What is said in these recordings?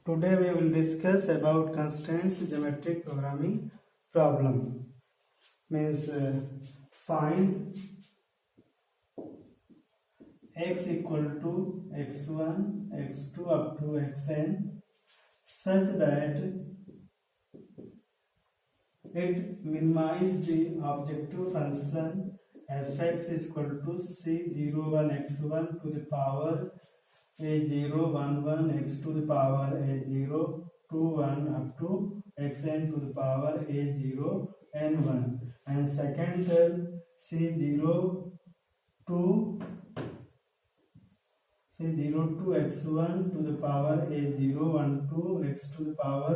Today we will discuss about constraints geometric programming problem. Means find x equal to x1, x2 up to xn such that it minimize the objective function fx is equal to c01 x1 to the power a0 11 x to the power a0 21 up to xn to the power a0 n1, and second term c0 to x1 to the power a0 12 x to the power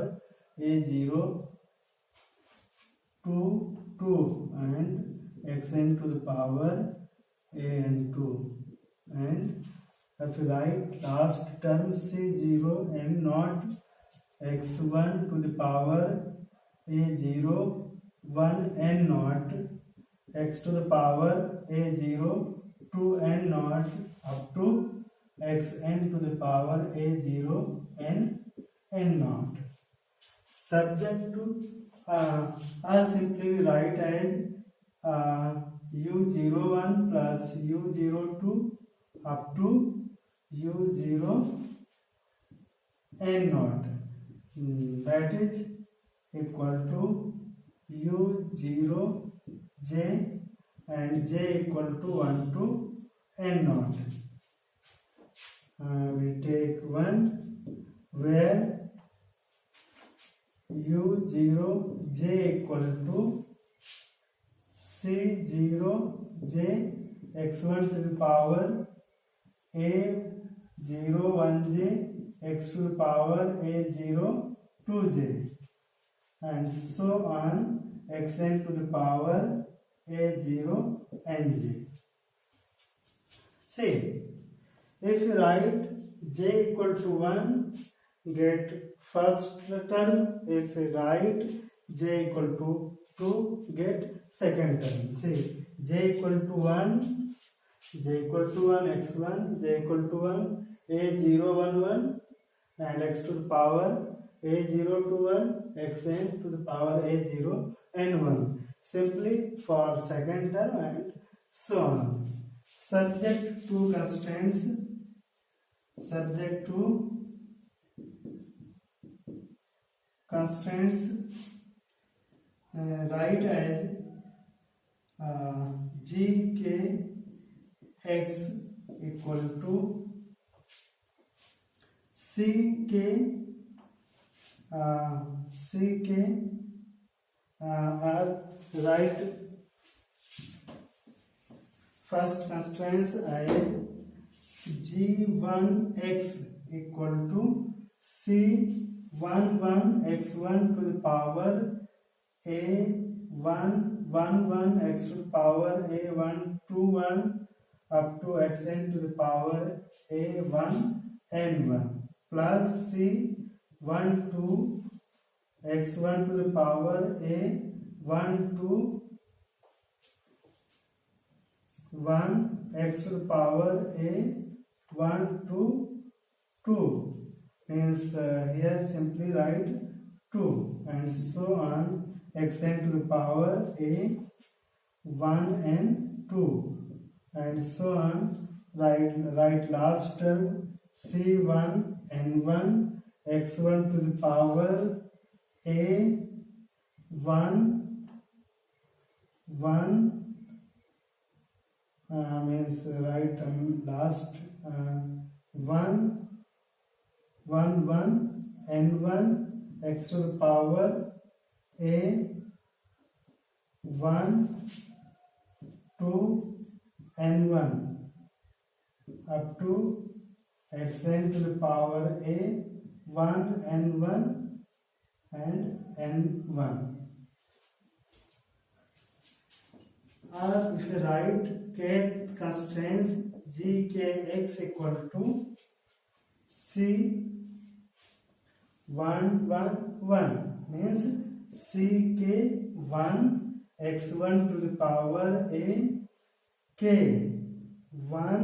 a0 2 and xn to the power an2, and if you write last term c0 n naught x1 to the power a0 1 n naught x to the power a0 2 n naught up to xn to the power a0 n naught, subject to or simply we write as u01 plus u02 up to u0 n naught, that is equal to u0 j and j equal to 1 to n naught. We take one where u0 j equal to c0 j x1 to the power a0 1j x to the power a0 2j and so on xn to the power a0 nj. See, if you write j equal to 1, get first term. If you write j equal to 2, get second term. See, j equal to 1, j equal to 1 x1, j equal to 1 a0 11 and x to the power a0 21 xn to the power a0 n1, simply for second term and so on. Subject to constraints, subject to constraints, write as gk x equal to ck write first constraints as g1x equal to c11 x1 to the power a1 x to the power a1 up to xn to the power a1 n1 plus c12 x1 to the power a1 1 x to the power a1 2 means here simply write 2 and so on xn to the power a1 and 2 and so on. Write last term c1 n1 x1 to the power a1 1 means write last 1 n1 x to the power a1 2 n1 up to xn to the power a1 n1 and n1. Or if you write k constraints gkx equal to c1 means ck1 x1 to the power a k1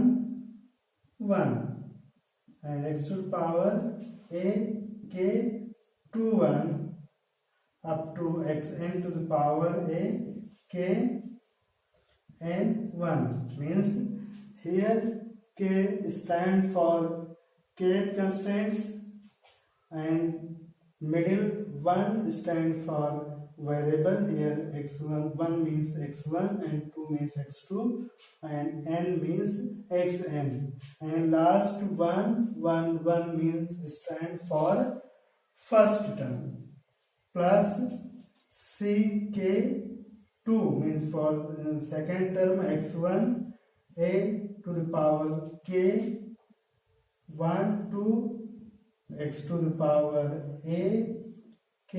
1 and x to the power a k k to 1 up to xn to the power a k n 1 means here k stand for k constraints and middle 1 stand for variable. Here x1 1 means x1 and 2 means x2 and n means xn, and last 1 means stand for first term, plus ck2 means for second term x1 a to the power k 1 to x to the power a k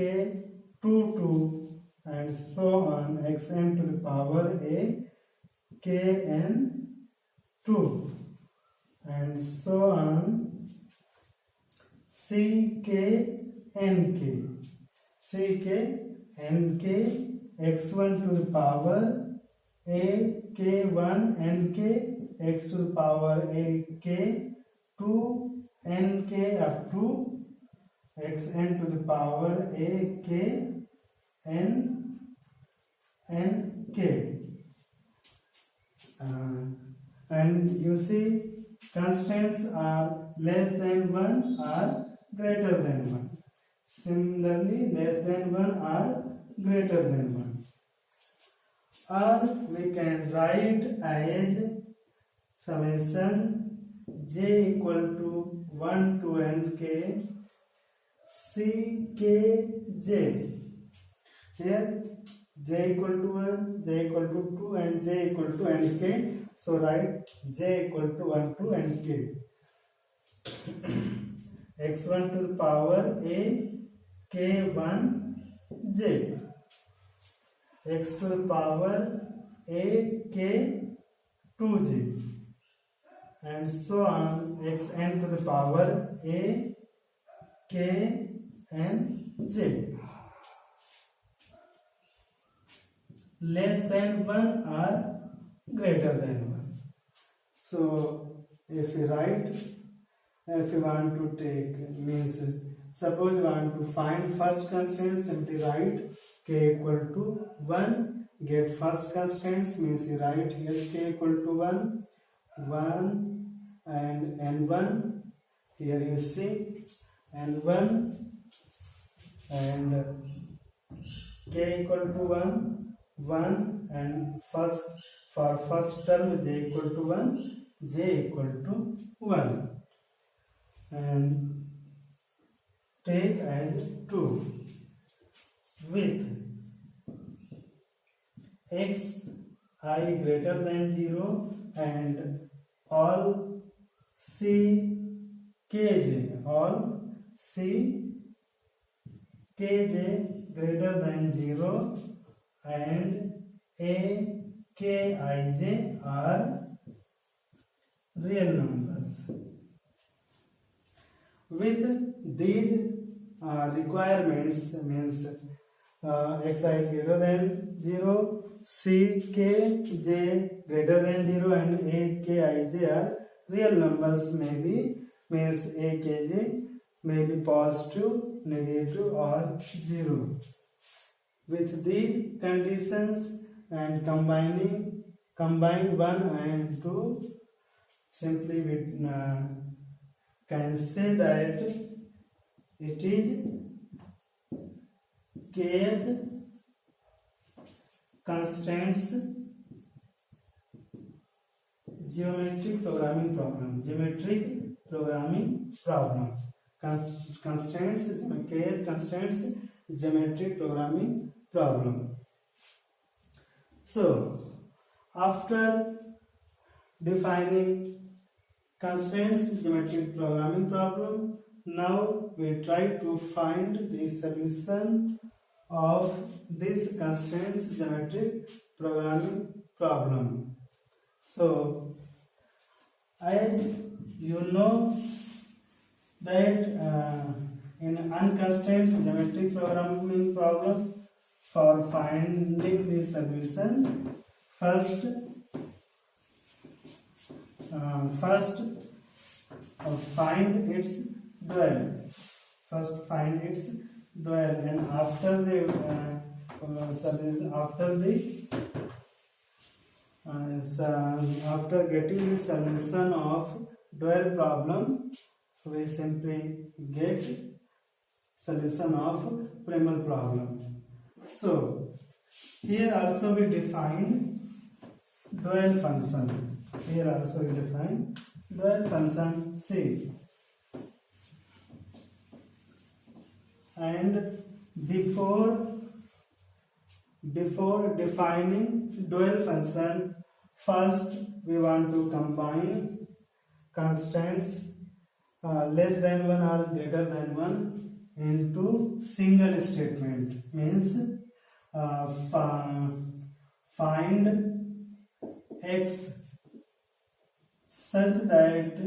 2 2 and so on xn to the power a k n 2 and so on c k n k x1 to the power a k1 n k x to the power a k 2 n k up to xn to the power a k n n k. And you see constants are less than 1 or greater than 1. Similarly, less than 1 or greater than 1. Or we can write as summation j equal to 1 to n k c k j. Here j equal to 1, j equal to 2 and j equal to n k. So write j equal to 1 to n k. x1 to the power a k1 j, x to the power a k 2j and so on xn to the power a k n j. Less than 1 or greater than 1. So if we write, if we want to take, means suppose we want to find first constraint, simply write k equal to 1, get first constraints, means you write here k equal to 1 and n1, here you see n1 and k equal to 1 and first for first term j equal to 1, j equal to 1 and take as 2 with x I greater than 0 and all c kj greater than 0 and a kij are real numbers. With these requirements, means xi is greater than 0, c kj greater than 0 and a kij are real numbers, maybe means a kj may be positive, negative or 0. With these conditions and combine 1 and 2, simply we can say that it is kth constraints geometric programming problem. Constraints, kth constraints geometric programming problem. So after defining constraints geometric programming problem, now we try to find the solution of this constraints geometric programming problem. So as you know that in unconstrained geometric programming problem, for finding the solution, first find its dual. First find its dual, and after the after getting the solution of dual problem, we simply get solution of primal problem. So here also we define dual function. Here also we define dual function C. And before defining dual function, first we want to combine constants less than 1 or greater than 1 into single statement. Means find x such that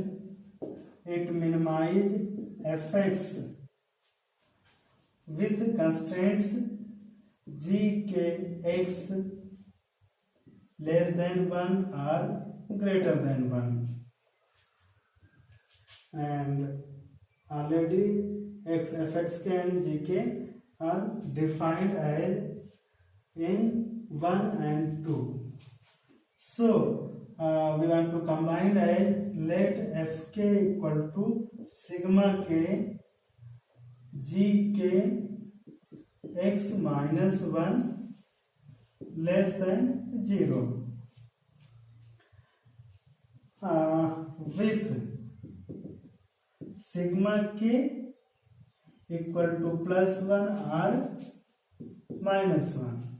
it minimize fx with constraints gkx less than 1 or greater than 1. And already fx and gk are defined as in 1 and 2. So we want to combine as let fk equal to sigma k gk x minus 1 less than 0 with sigma k equal to plus 1 or minus 1.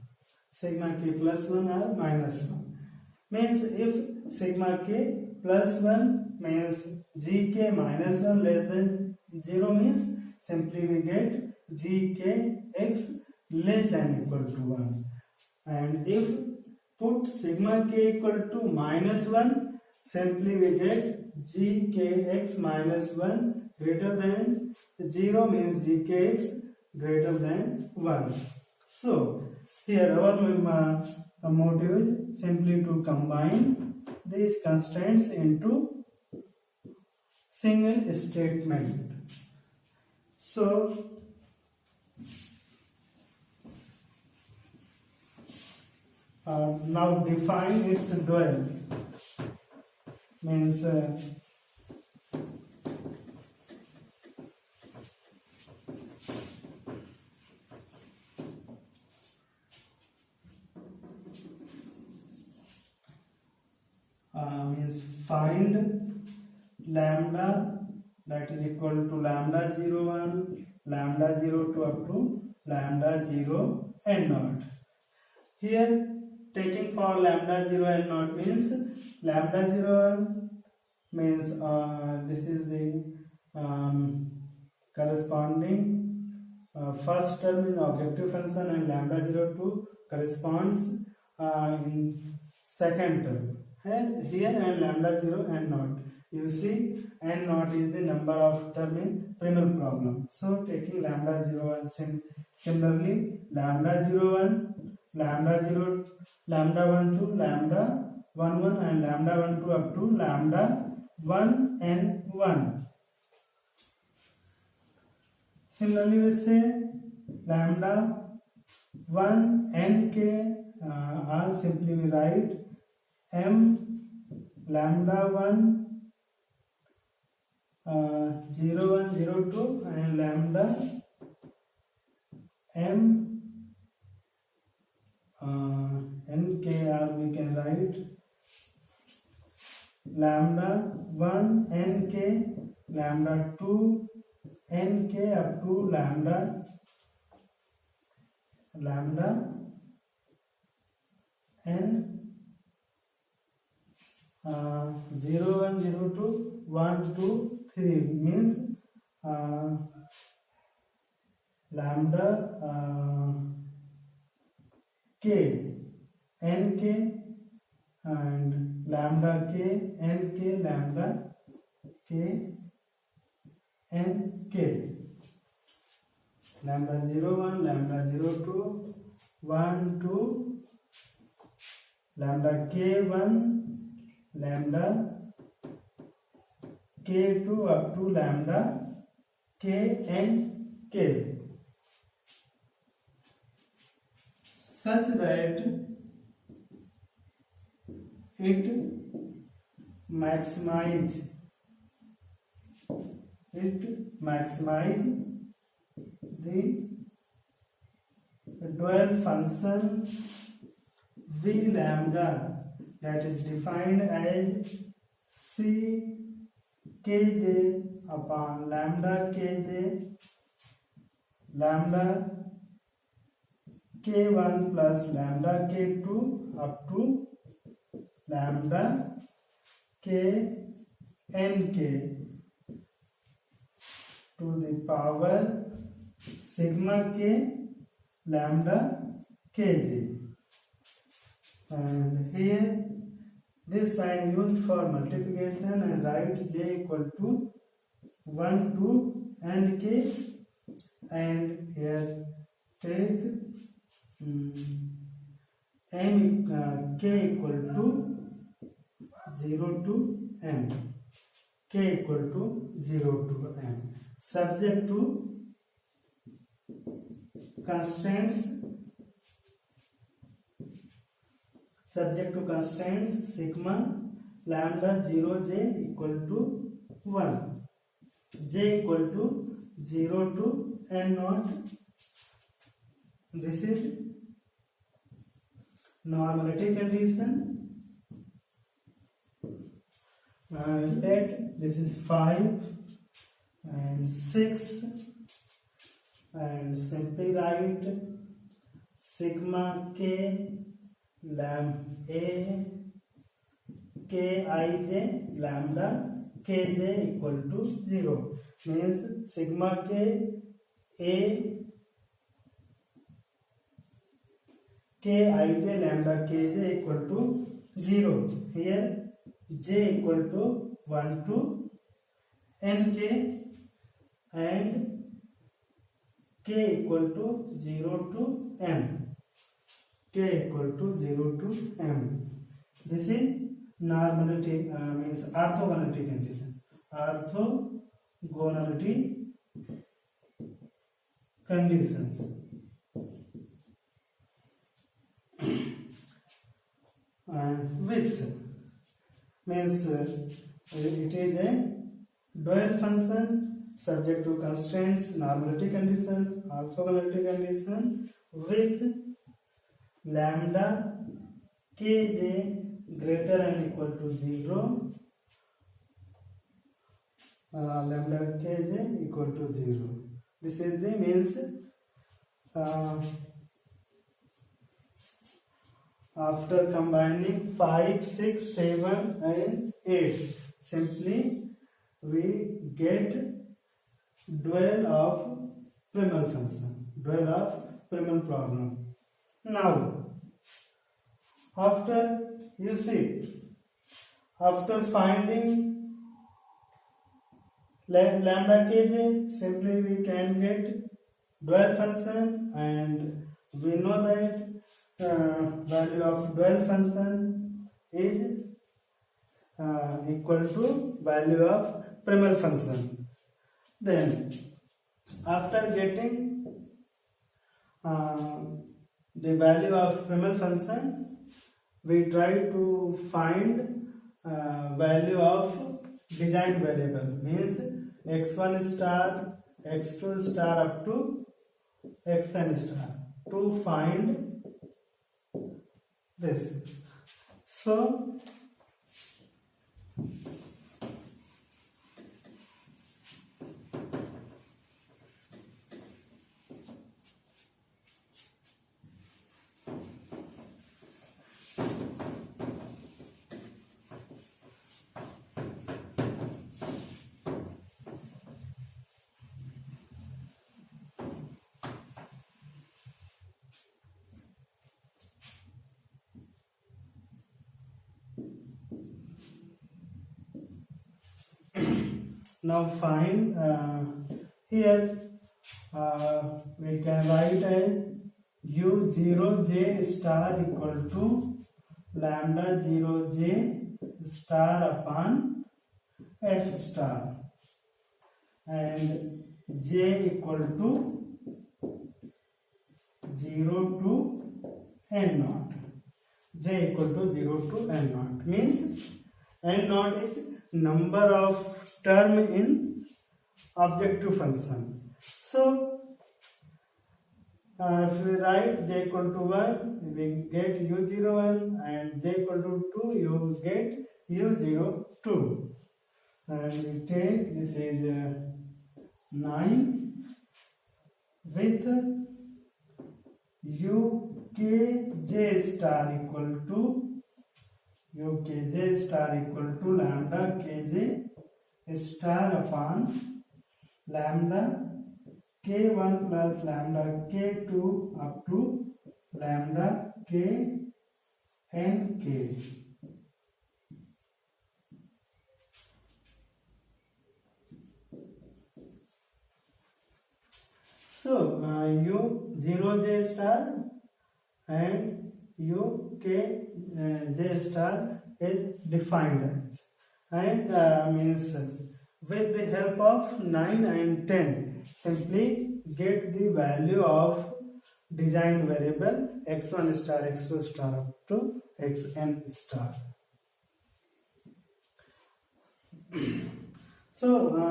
Sigma k plus 1 or minus 1 means if sigma k plus 1 means gk minus 1 less than 0 means simply we get gkx less than equal to 1. And if put sigma k equal to minus 1, simply we get gkx minus 1 greater than 0 means gkx greater than 1. So here our motive is simply to combine these constraints into single statement. So now define its dual. Means find lambda that is equal to lambda 0 1, lambda 0 2 up to lambda 0 n naught. Here taking for lambda 0 n naught means lambda 0 1 means this is the corresponding first term in objective function, and lambda 0 2 corresponds in second term. Here and lambda 0 n naught. You see n naught is the number of term in primal problem. So taking lambda 0 1 similarly lambda 0 1, lambda 0, lambda 1 2, lambda 1 1 and lambda 1 2 up to lambda 1 n 1. Similarly we say lambda 1 n k or simply we write m lambda 1 0 1 0 2 and lambda m nk, or we can write lambda 1 nk, lambda 2 nk up to lambda n 0 1 0 2 1 2 3 means lambda k nk and lambda k nk lambda k nk, lambda 0 1 lambda 0 2 1 2 lambda k 1 lambda k2 up to lambda k n k such that it maximize the dual function v lambda that is defined as c kj upon lambda kj lambda k1 plus lambda k2 up to lambda k nk to the power sigma k lambda kj. And here this sign used for multiplication, and write j equal to 1 to nk, and here take k equal to 0 to m, k equal to 0 to m, subject to constraints sigma lambda 0 j equal to 1, j equal to 0 to n naught. This is normality condition. Let this is 5 and 6, and simply write sigma k lam a kij lambda kj equal to 0, means sigma k a kij lambda kj equal to 0. Here j equal to 1 to nk and k equal to 0 to m, k equal to 0 to m. This is normality, means orthogonality condition. Orthogonality conditions. With means it is a dual function subject to constraints, normality condition, orthogonality condition, with lambda kj greater than or equal to 0, lambda kj equal to 0. This is the means after combining 5, 6, 7 and 8, simply we get dual of primal function, dual of primal problem. Now after you see, after finding lambda kj, simply we can get dual function, and we know that value of dual function is equal to value of primal function. Then after getting the value of primal function, we try to find value of design variable, means x1 star, x2 star up to xn star, to find this. So now find here we can write as u0j star equal to lambda 0j star upon f star, and j equal to 0 to n naught. J equal to 0 to n naught means n naught is number of term in objective function. So if we write j equal to 1, we get u01, and j equal to 2, you get u02. And we take this is 9 with ukj star equal to lambda kj star upon lambda k1 plus lambda k2 up to lambda k n k. So u0j star and ukj star is defined, and means with the help of 9 and 10 simply get the value of designed variable x1 star, x2 star up to xn star. So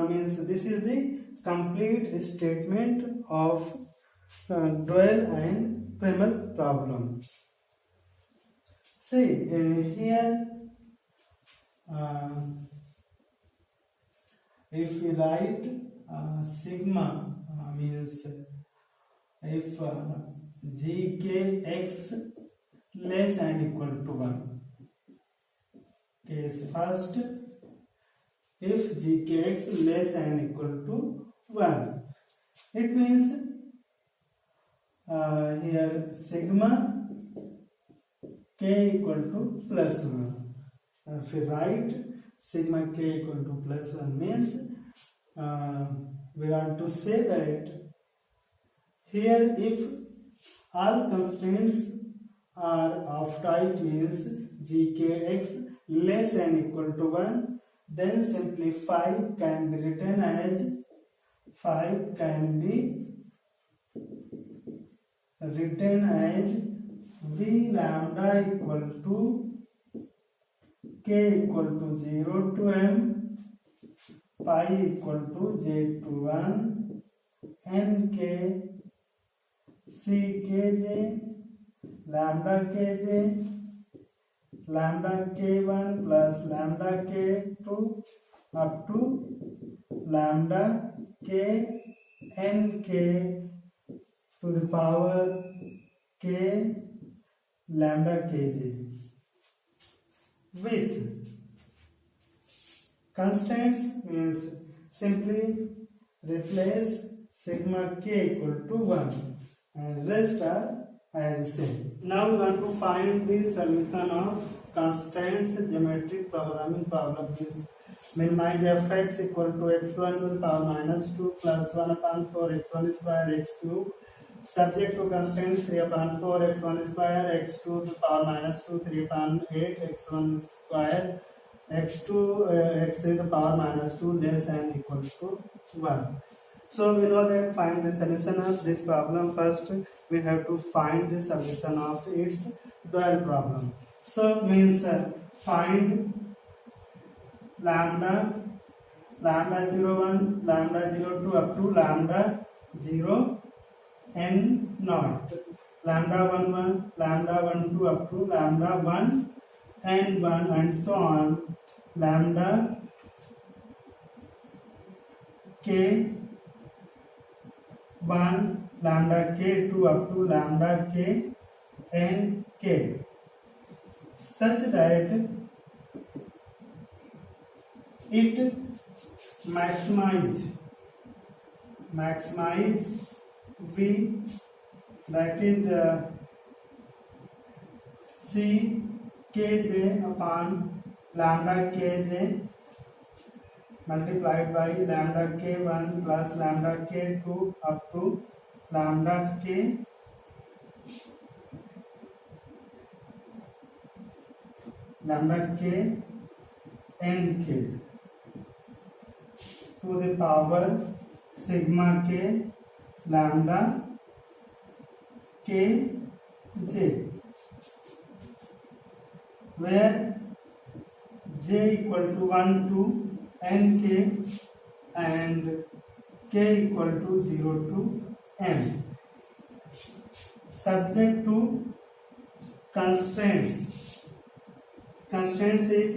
means this is the complete statement of dual and primal problem. See here if we write sigma means if gkx less and equal to 1, case first, if gkx less and equal to 1, it means here sigma k equal to plus 1. If we write sigma k equal to plus 1 means we want to say that here if all constraints are of type means gkx less and equal to 1, then simply 5 can be written as v lambda equal to k equal to 0 to m, pi equal to j to 1, n k c kj lambda kj lambda k1 plus lambda k2 up to lambda k n k to the power k lambda kj with constants means simply replace sigma k equal to 1 and rest are as same. Now we want to find the solution of constants geometric programming problem. Means minimize fx equal to x1 to the power minus 2 plus 1 upon 4 x1 square x cube subject to constraint 3 upon 4 x1 square x2 to the power minus 2 3 upon 8 x1 square x2 x3 to the power minus 2 less and equal to 1. So we know that find the solution of this problem. First we have to find the solution of its dual problem. So means find lambda 01 lambda 02 up to lambda 0 n naught, lambda 11 lambda 12 up to lambda 1 n 1 and so on, lambda k 1 lambda k2 up to lambda k n k, such that it maximize v, that is c kj upon lambda kj multiplied by lambda k1 plus lambda k2 up to lambda k n k to the power sigma k lambda k j, where j equal to 1 to n k and k equal to 0 to m, subject to constraints. Constraints is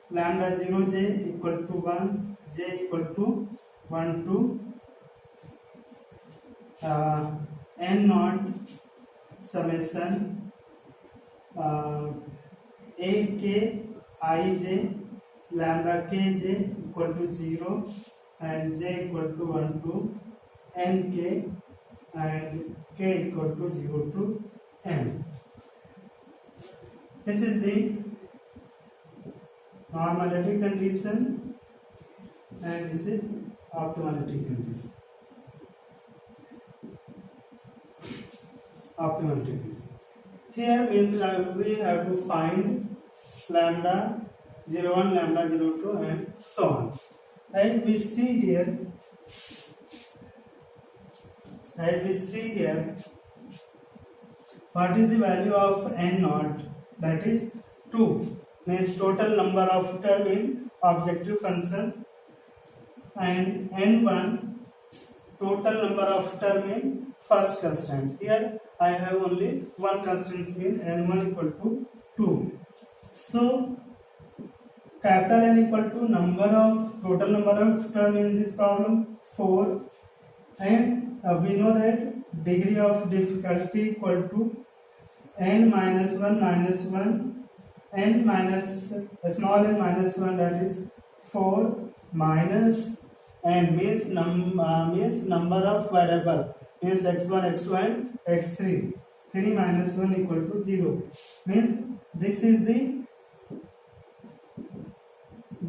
lambda 0 j equal to 1, j equal to 1 to n naught summation a k I j lambda k j equal to 0 and j equal to 1 to n k and k equal to 0 to m. This is the normality condition and this is optimality condition. Optimality condition. Here means we have to find lambda 01, lambda 02 and so on. As we see here, what is the value of n naught? That is 2, means total number of term in objective function, and n1 total number of term in first constraint. Here I have only one constraint, means n1 equal to 2. So capital N equal to total number of term in this problem 4, and we know that degree of difficulty equal to n minus 1 minus 1, n minus small n minus 1, that is 4 minus n means number of variable, means x1 x2 and x3. 3 minus 1 equal to 0, means this is the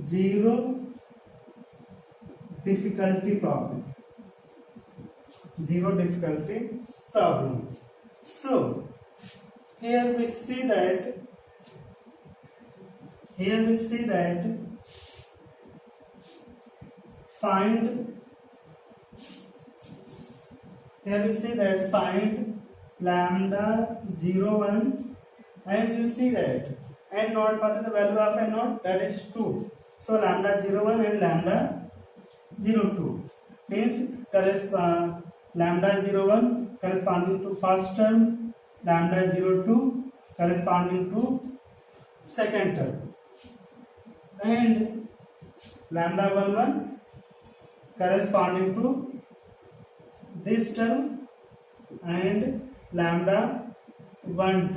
0 difficulty problem. 0 difficulty problem. So here we see that find lambda 01, and you see that n naught, what is the value of n naught? That is 2. So lambda 01 and lambda 02 means lambda 01 corresponding to first term, lambda 02 corresponding to second term, and lambda 11 corresponding to this term, and lambda 12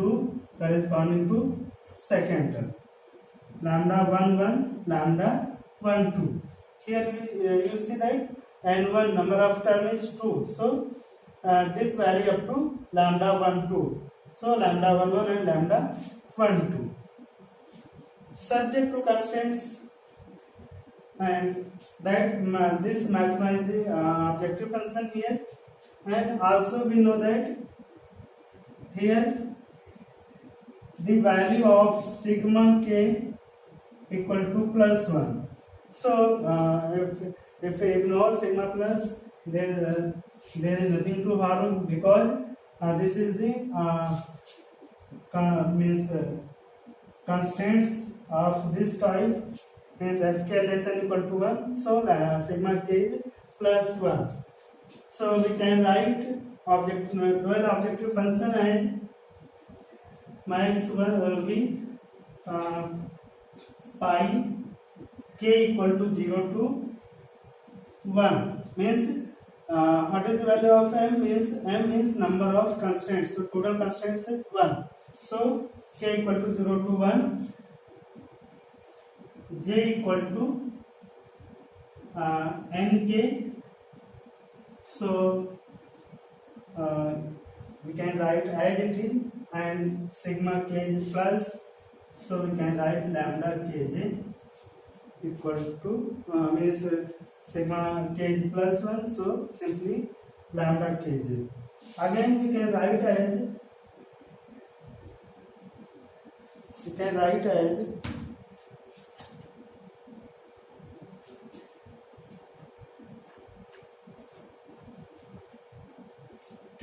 corresponding to second term. Lambda 11, lambda 12. Here you see that n1 number of term is 2. So this vary up to lambda 12. So lambda 11 and lambda 12. Subject to constraints, and that this maximize the objective function here, and also we know that here the value of sigma k equal to plus 1. So if we ignore sigma plus, there is nothing to harm, because this is the constraints of this type, means fk less than equal to 1. So sigma k is plus 1. So we can write dual objective function as max 1 v pi k equal to 0 to 1, means what is the value of m? Means m is number of constraints, so total constraints is 1. So k equal to 0 to 1, j equal to nk. So we can write as it is, and sigma k is plus, so we can write lambda kj equal to means sigma k is plus 1, so simply lambda kj. Again we can write as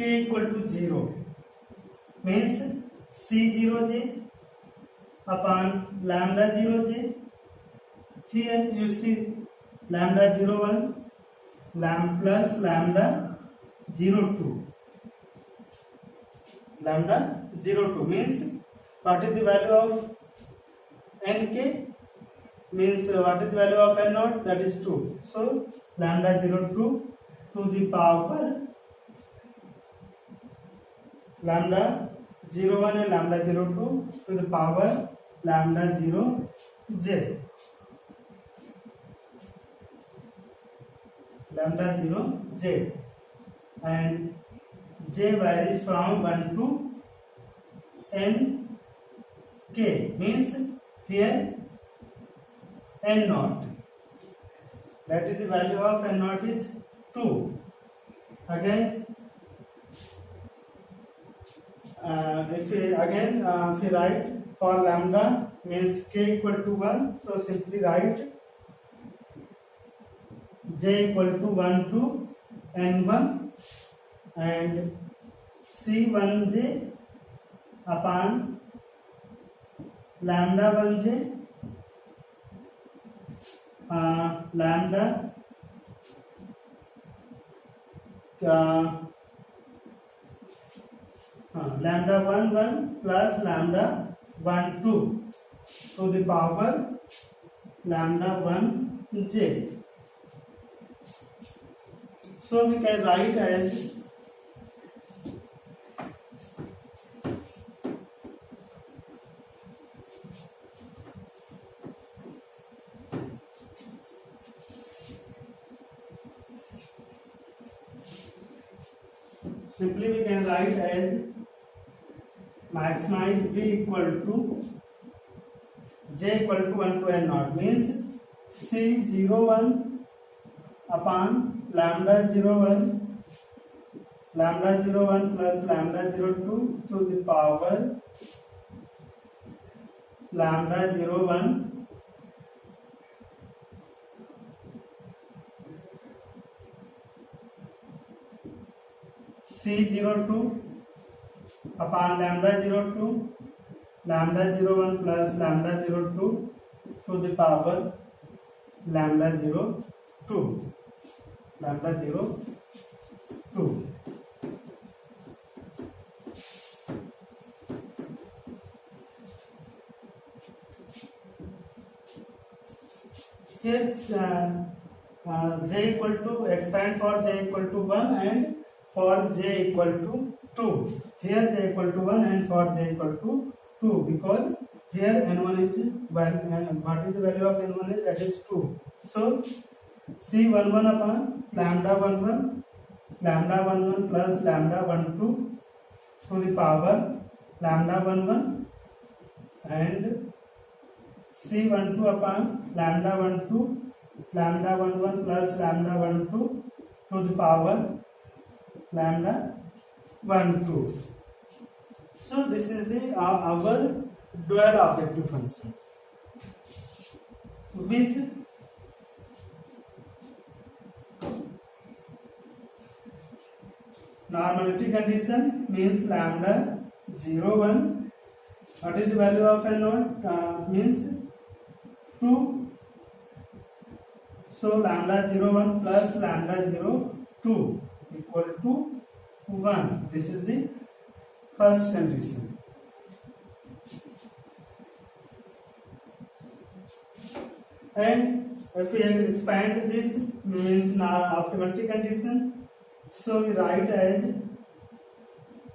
k equal to 0 means c0j upon lambda 0j. Here you see lambda 01 plus lambda 02. Lambda 02 means what is the value of nk, means what is the value of n naught, that is 2. So lambda 02 to the power lambda 01 and lambda 02 to the power lambda 0j. Lambda 0j, and j varies from 1 to n k, means here n naught, that is the value of n naught is 2. Again if we write for lambda means k equal to 1, so simply write j equal to 1 to n1 and c1j upon lambda 1j lambda lambda 1 1 plus lambda 1 2 to the power lambda 1j. So we can write as simply we can write as maximize v equal to j equal to 1 to n naught, means c01 upon lambda 01 plus lambda 02 to the power lambda 01 c02 upon lambda 02 lambda 01 plus lambda 02 to the power lambda 02. Here j equal to, expand for j equal to 1 and for j equal to 2. Here j equal to 1 and for j equal to 2, because here n1 is what is the value of n1 is, that is 2. So c11 upon lambda 11 plus lambda 12 to the power lambda 11 and c12 upon lambda 12 plus lambda 12 to the power lambda 12. So this is the our dual objective function with normality condition, means lambda 01. What is the value of n naught? Means 2. So lambda 01 plus lambda 02 equal to 1. This is the first condition. And if we expand this, means now optimality condition, so we write as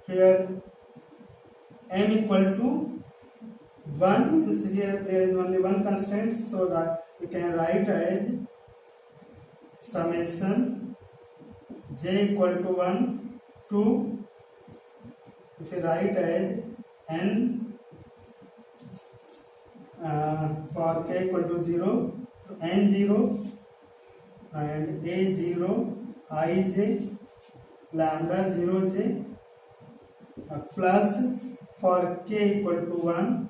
here m equal to 1, means here there is only one constant, so that we can write as summation j equal to 1 to, if we write as n for k equal to 0 to n0 and a0 ij lambda 0j plus for k equal to 1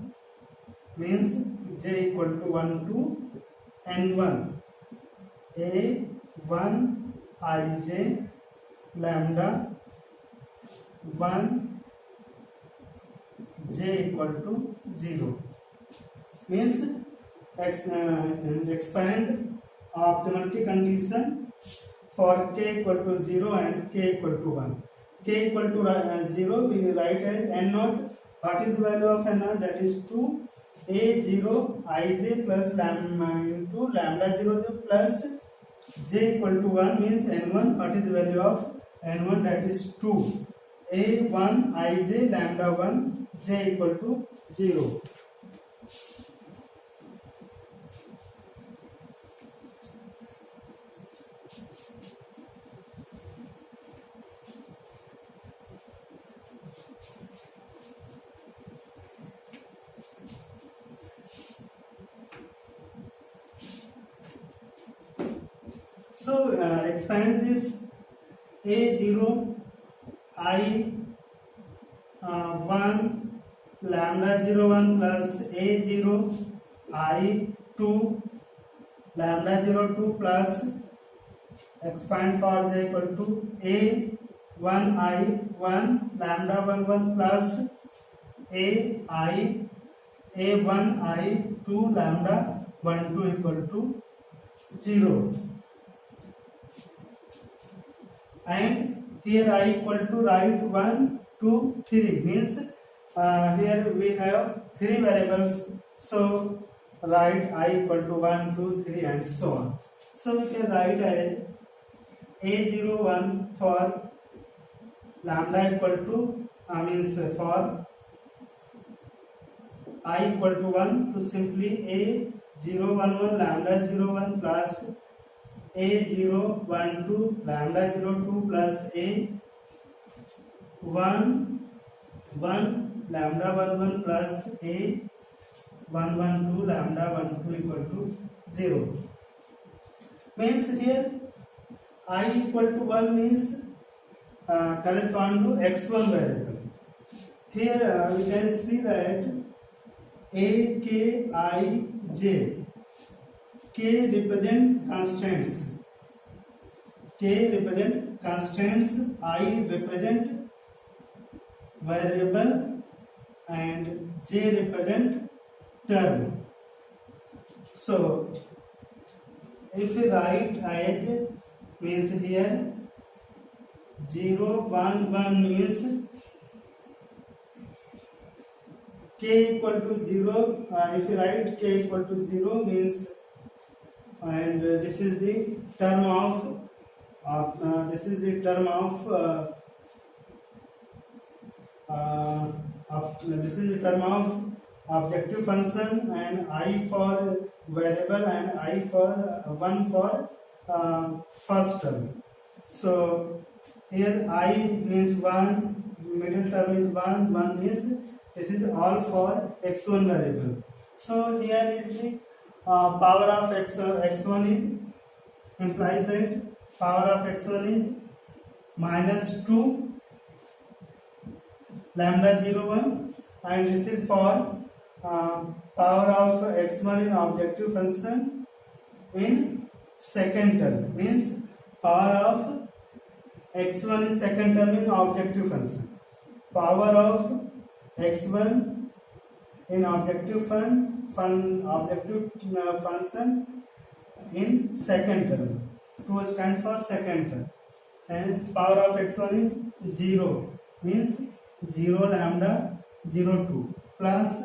means j equal to 1 to n1 a1 ij lambda 1 j equal to 0 means expand optimality condition for k equal to 0 and k equal to 1. K equal to 0 we write as n naught. What is the value of n naught? That is 2 a0 ij plus lambda into lambda 0 plus j equal to 1 means n1. What is the value of n1? That is 2 a1 ij lambda 1 j equal to 0. So expand this a0 I 1 lambda 0 1 plus a0 I 2 lambda 0 2 plus expand for j equal to a 1 I 1 lambda 1 1 plus a I a1 I 2 lambda 1 2 equal to 0. And here I equal to write 1 2 3 means here we have 3 variables, so write I equal to 1 2 3 and so on. So we can write as a01 for lambda equal to means for I equal to 1, to simply a011 lambda 01 plus a012 lambda 02 plus a11 lambda 11 plus a112 lambda 12 equal to 0. Means here I equal to 1 means correspond to x1 variable. Here we can see that a k I j, k represent constants, k represent constants, I represent variable and j represent term. So if we write as means here 0 1 1 means k equal to 0, if you write k equal to 0 means, and this is the term of objective function, and I for variable and I for 1 for first term. So here I means 1, middle term is 1, 1 means this is all for x1 variable. So here is the power of x1 is, implies that power of x1 is minus 2 lambda 01, and this is for power of x1 in objective function in second term, means power of x1 in second term in objective function, power of x1 in objective function in second term, to stand for second term, and power of x1 is 0 means 0 lambda 02 plus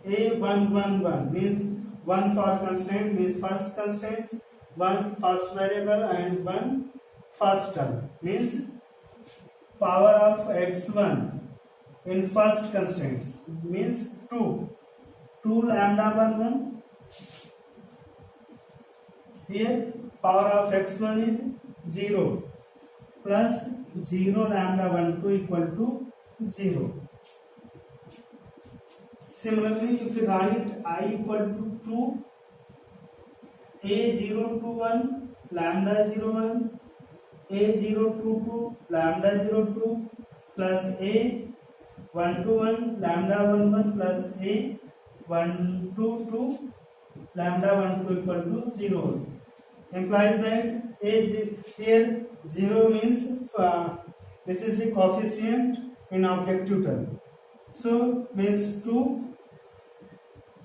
a111 means 1 for constant means first constant, 1 first variable and 1 first term, means power of x1 in first constraints means 2 lambda 11. Here power of x1 is 0 plus 0 lambda 12 equal to 0. Similarly, if we write I equal to 2 a021 lambda 01 a022 lambda 02 plus a121 lambda 11 plus a122 lambda 12 equal to 0, implies that here 0 means This is the coefficient in objective term. So means 2.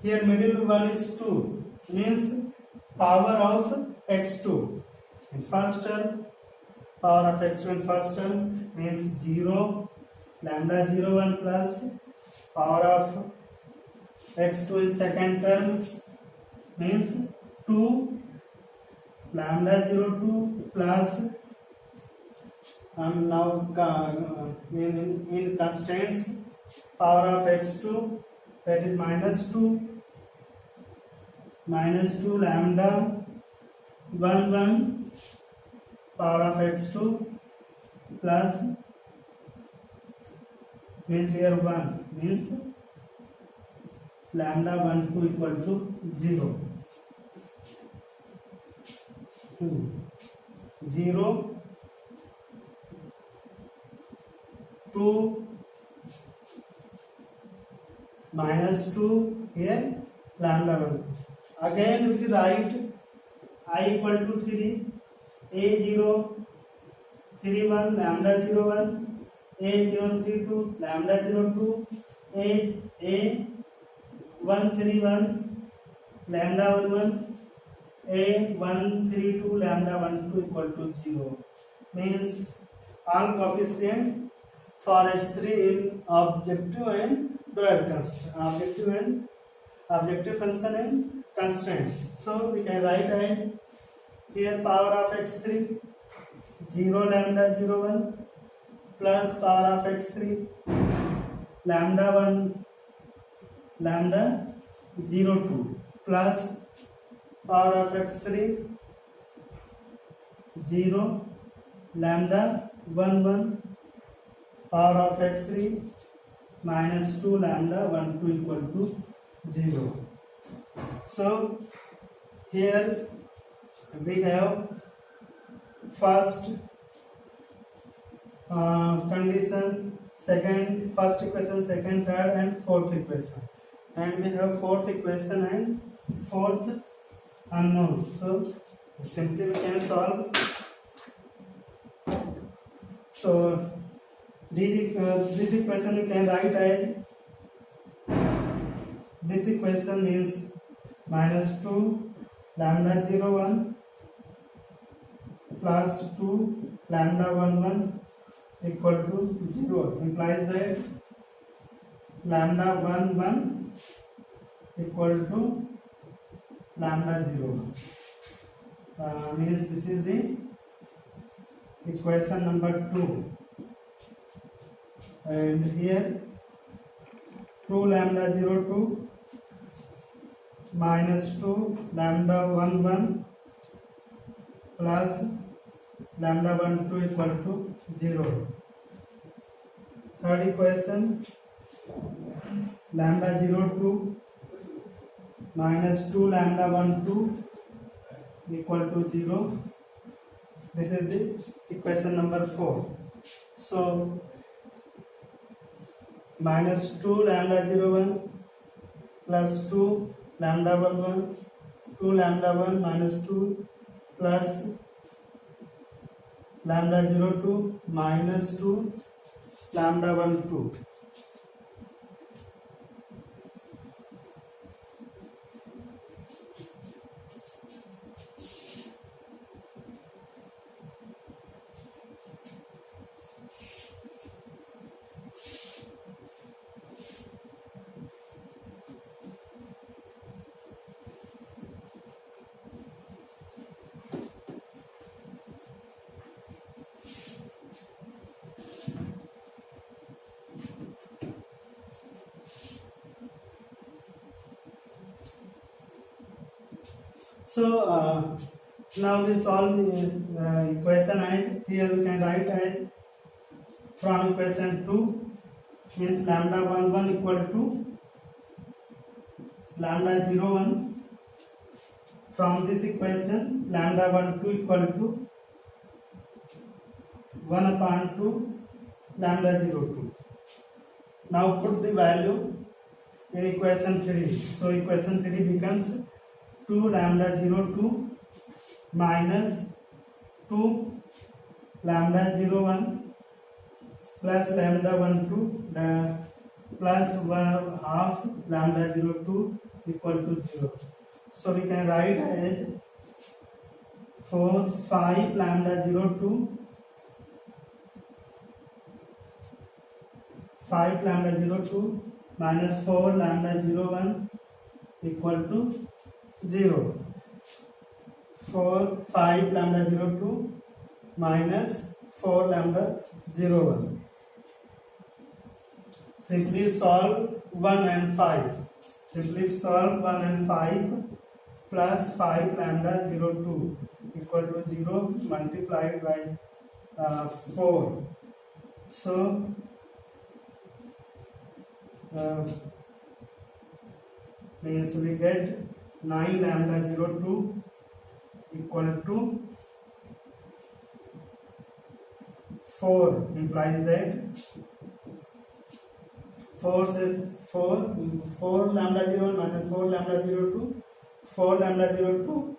Here middle one is 2. Means power of x2. In first term, power of x2 in first term means 0 lambda 0 1 plus power of x2 in second term means 2 lambda 0 2 plus now in constants power of x2 that is minus 2 lambda 1 1 power of x2 plus means here 1 means lambda 1 2 equal to 0. 0 2 minus 2 here lambda 1. Again if you write I equal to 3 a 0 3 1 lambda 0 1 a 0 3 2 lambda 0 2 a 1 3 1 lambda 1 1 a 1 3 2 lambda 1 2 equal to 0 means all coefficient for S3 in objective and dual constraint, objective function and constraints. So we can write as here power of x3 0 lambda 0 1 plus power of x3 lambda 1 lambda 0 2 plus power of x3 0 lambda 1 1 power of x3 minus 2 lambda 1 2 equal to 0. So here we have first condition, first equation, second, third and fourth equation, and we have fourth equation and fourth unknown. So simply we can solve. So this equation you can write as this equation is minus 2 lambda 0 1 plus 2 lambda 1 1 equal to 0 implies that lambda 1 1 equal to lambda 0 means this is the equation number 2. And here 2 lambda 0 2 minus 2 lambda 1 1 plus lambda 1 2 equal to 0. Third equation lambda 0 2 minus 2 lambda 1 2 equal to 0. This is the equation number 4. So minus 2 lambda 0 1 plus 2 lambda 1 1 2 lambda 1 minus 2 plus lambda 0 2 minus 2 lambda 1 2. So now we solve the equation as here we can write as from equation 2 means lambda 1 1 equal to lambda 0 1. From this equation lambda 1 2 equal to 1 upon 2 lambda 0 2. Now put the value in equation 3. So equation 3 becomes 2 lambda 0 2 minus 2 lambda 0 1 plus lambda 1 2 plus 1 half lambda 0 2 equal to 0. So we can write as 4 5 lambda 0 2 5 lambda 0 2 minus 4 lambda 0 1 equal to 0. 4 5 lambda 0 2 minus 4 lambda 0 1. Simply solve 1 and 5. Simply solve 1 and 5 plus 5 lambda 0 2 equal to 0 multiplied by 4. So means we get 9 lambda 0 2 equal to 4, implies that 4 lambda 0 minus 4 lambda 0 2, 4 lambda 0 2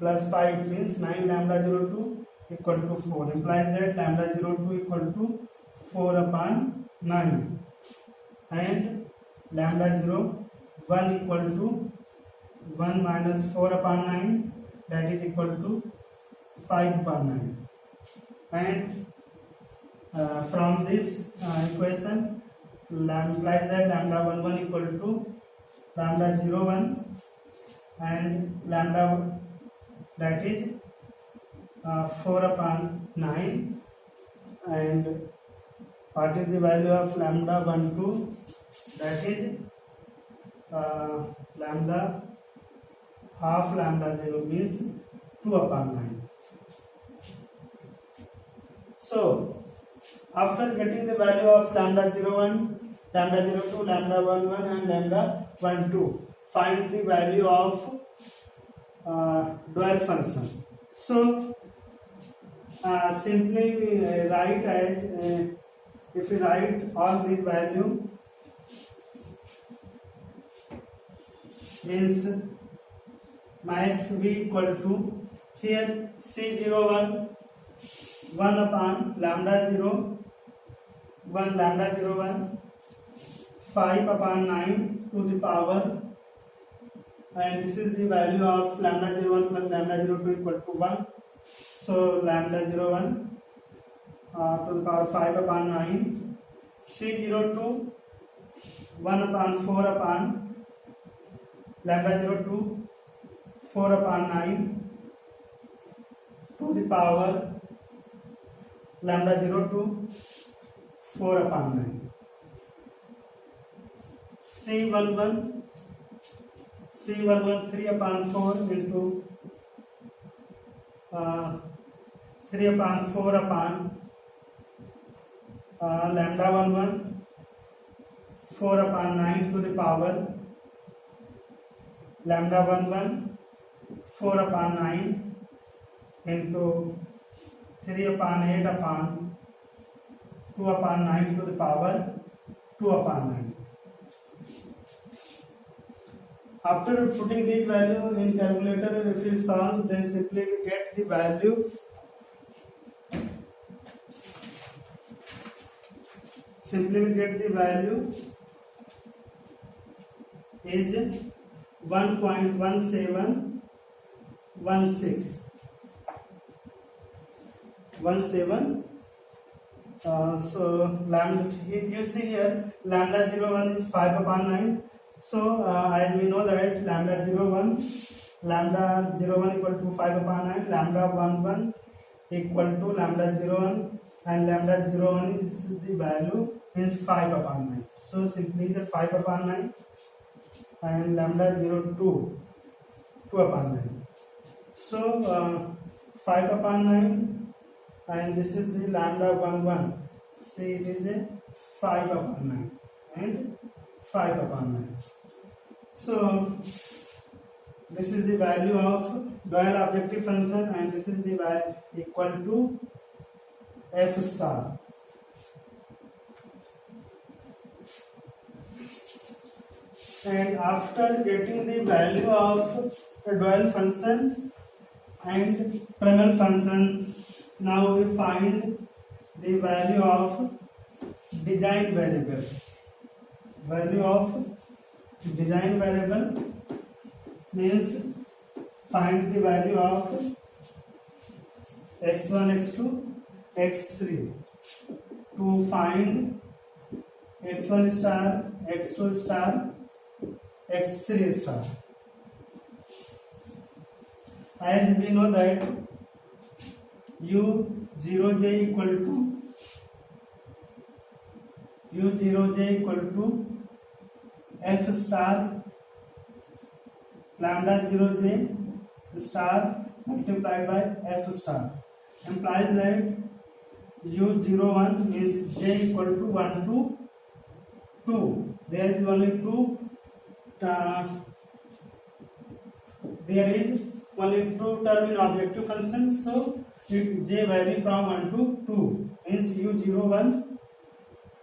plus 5 means 9 lambda 0 2 equal to 4, implies that lambda 0 2 equal to 4 upon 9, and lambda 0 1 equal to 1 minus 4 upon 9, that is equal to 5 upon 9, and from this equation implies that lambda 1 1 equal to lambda 0 1 and lambda, that is 4 upon 9, and what is the value of lambda 1 2, that is lambda half lambda 0 means 2 upon 9. So after getting the value of lambda 0 1, lambda 0 2, lambda 1 1 and lambda 1 2, find the value of dual function. So simply we write as if we write all these value means max v equal to, here c01 1 upon lambda 0 1 lambda 0 1 5 upon 9 to the power, and this is the value of lambda 01 plus lambda 02 equal to 1. So lambda 01 to the power 5 upon 9, c02 1 upon 4 upon lambda 02 4 upon 9 to the power lambda 02 4 upon 9. C11 3 upon 4 into 3 upon 4 upon lambda 11 4 upon 9 to the power lambda 11 4 upon 9 into 3 upon 8 upon 2 upon 9 to the power 2 upon 9. After putting these values in calculator, if we solve, then simply we get the value is 1.1716. So lambda, you see here lambda 01 is 5 upon 9. So as we know that lambda 01 equal to 5 upon 9, lambda 11 equal to lambda 01, and lambda 01 is the value means 5 upon 9. So simply the 5 upon 9 and lambda 02 2 upon 9. So 5 upon 9 and this is the lambda 11. See, it is a 5 upon 9 and 5 upon 9. So this is the value of dual objective function, and this is the value equal to f star. And after getting the value of the dual function and Fresnel function, now we find the value of design variable. Value of design variable means find the value of x1, x2, x3. To find x1 star, x2 star, x3 star. As we know that u0j equal to f star lambda 0j star multiplied by f star, implies that u01 means j equal to 1 to 2. There is only two term in objective function, so it j vary from 1 to 2, means u01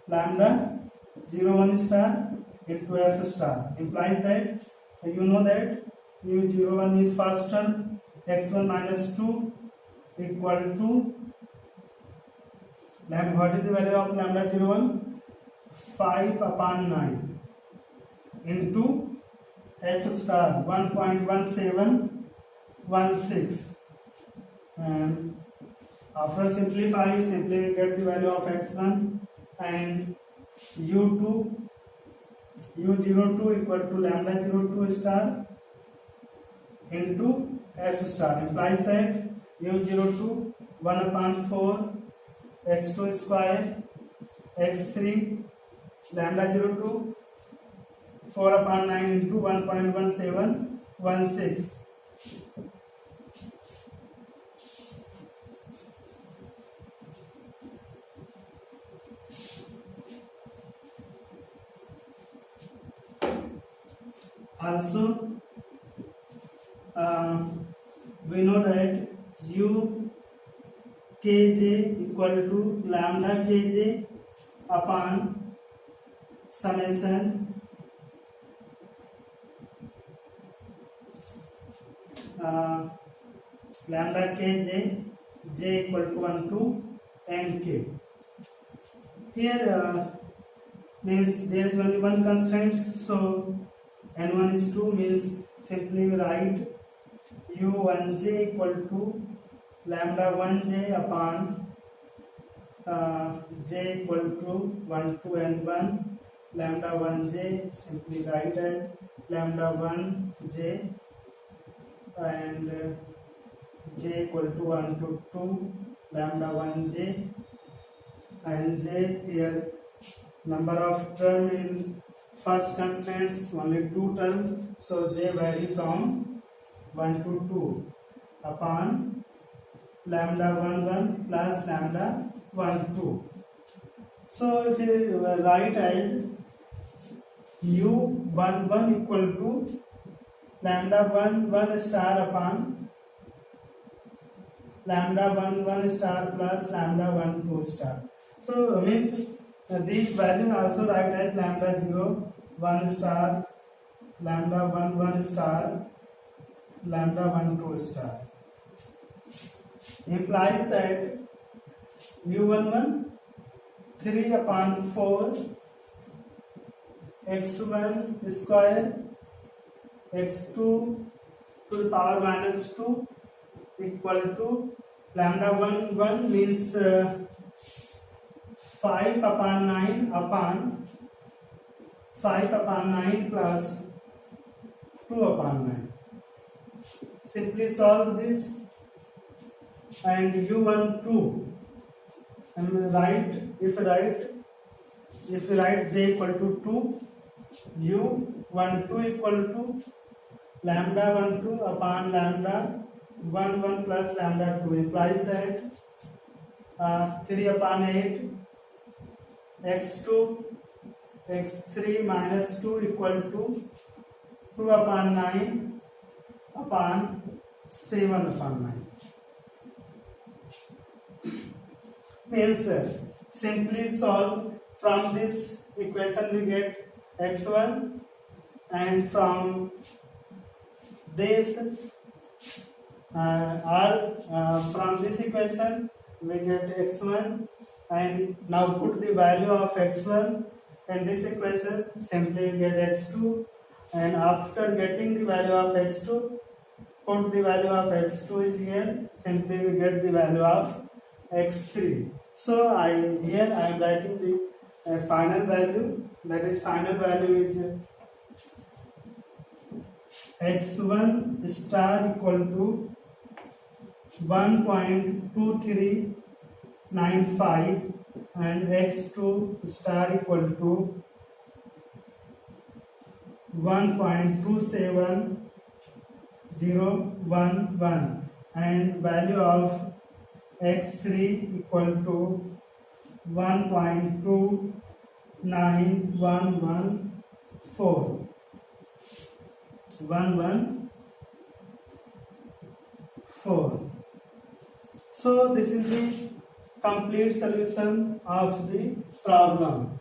lambda 01 star into f star, implies that you know that u01 is first term x1 minus 2 equal to lambda. What is the value of lambda 01? 5 upon 9 into f star 1.1716, and after simplifying, simply we get the value of x1 and u02 equal to lambda 02 star into f star, implies that u02 1 upon 4 x2 square x3 lambda 02 4 upon 9 into 1.1716. Also, we know that u kj equal to lambda kj upon summation lambda kj j equal to 1 to nk. Here means there is only one constant, so n1 is 2, means simply write u1j equal to lambda 1j upon j equal to 1 to n1 lambda 1j, simply write and lambda 1j and j equal to 1 to 2 lambda 1j and j. Here number of term in first constants only 2 term, so j vary from 1 to 2 upon lambda 1 1 plus lambda 1 2. So if you write as u11 equal to lambda 1 1 star upon lambda 1 1 star plus lambda 1 2 star. So means these value also write as lambda 0 1 star lambda 1 1 star lambda 1 2 star, implies that u11 3 upon 4 x1 square x2 to the power minus 2 equal to lambda 1 1 means 5 upon 9 plus 2 upon 9. Simply solve this and u12 and write if you write j equal to 2, u12 equal to lambda 12 upon lambda 1 1 plus lambda 2, implies that 3 upon 8 x2 x3 minus 2 equal to 2 upon 9 upon 7 upon 9. Means simply solve from this equation we get x1 and from this from this equation we get x1 and now put the value of x1 in this equation, simply get x2, and after getting the value of x2, put the value of x2 is here, simply we get the value of x3. So here I am writing the final value, that is final value is x1 star equal to 1.2395 and x2 star equal to 1.27011 and value of x3 equal to 1.29114. So this is the complete solution of the problem.